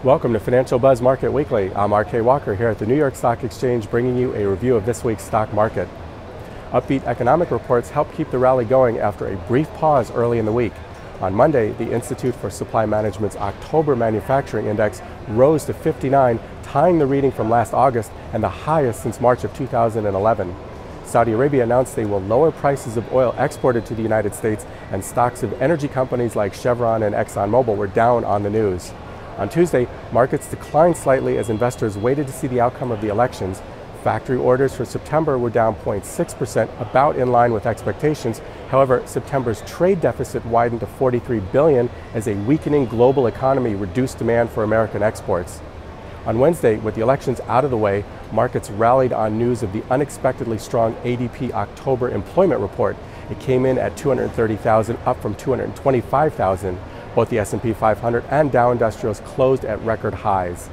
Welcome to Financial Buzz Market Weekly. I'm RK Walker here at the New York Stock Exchange, bringing you a review of this week's stock market. Upbeat economic reports helped keep the rally going after a brief pause early in the week. On Monday, the Institute for Supply Management's October Manufacturing Index rose to 59, tying the reading from last August and the highest since March of 2011. Saudi Arabia announced they will lower prices of oil exported to the United States, and stocks of energy companies like Chevron and Exxon Mobile were down on the news. On Tuesday, markets declined slightly as investors waited to see the outcome of the elections. Factory orders for September were down 0.6%, about in line with expectations. However, September's trade deficit widened to $43 billion as a weakening global economy reduced demand for American exports. On Wednesday, with the elections out of the way, markets rallied on news of the unexpectedly strong ADP October employment report. It came in at 230,000, up from 225,000. Both the S&P 500 and Dow Industrials closed at record highs.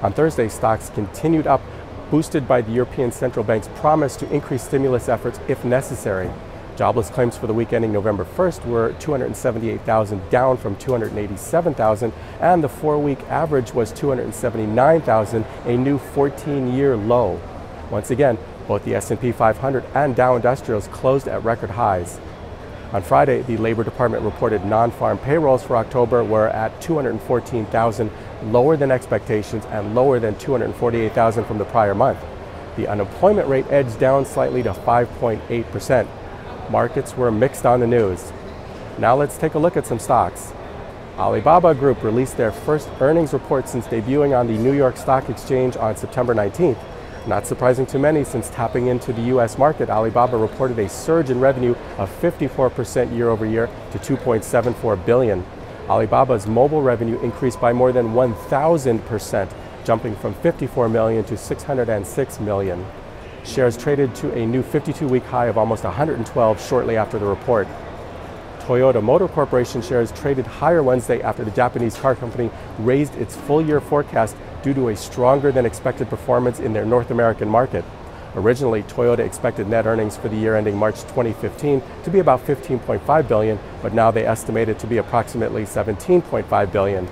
On Thursday, stocks continued up, boosted by the European Central Bank's promise to increase stimulus efforts if necessary. Jobless claims for the week ending November 1st were 278,000, down from 287,000, and the 4-week average was 279,000, a new 14-year low. Once again, both the S&P 500 and Dow Industrials closed at record highs. On Friday, the Labor Department reported non-farm payrolls for October were at 214,000, lower than expectations and lower than 248,000 from the prior month. The unemployment rate edged down slightly to 5.8%. Markets were mixed on the news. Now let's take a look at some stocks. Alibaba Group released their first earnings report since debuting on the New York Stock Exchange on September 19th. Not surprising to many, since tapping into the U.S. market, Alibaba reported a surge in revenue of 54% year over year to $2.74 billion. Alibaba's mobile revenue increased by more than 1,000%, jumping from $54 million to $606 million. Shares traded to a new 52-week high of almost 112 shortly after the report. Toyota Motor Corporation shares traded higher Wednesday after the Japanese car company raised its full-year forecast due to a stronger than expected performance in their North American market. Originally, Toyota expected net earnings for the year ending March 2015 to be about $15.5 billion, but now they estimate it to be approximately $17.5 billion.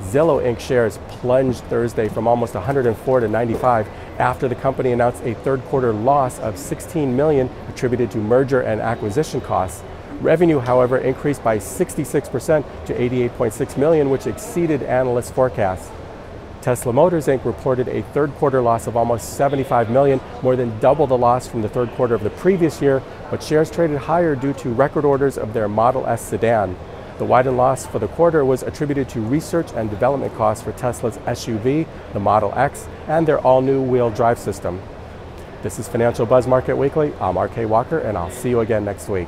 Zillow Inc. shares plunged Thursday from almost 104 to 95 after the company announced a third-quarter loss of $16 million attributed to merger and acquisition costs. Revenue, however, increased by 66% to $88.6 million, which exceeded analysts' forecasts. Tesla Motors Inc. reported a third-quarter loss of almost $75 million, more than double the loss from the third quarter of the previous year, but shares traded higher due to record orders of their Model S sedan. The widened loss for the quarter was attributed to research and development costs for Tesla's SUV, the Model X, and their all-new wheel drive system. This is Financial Buzz Market Weekly. I'm RK Walker, and I'll see you again next week.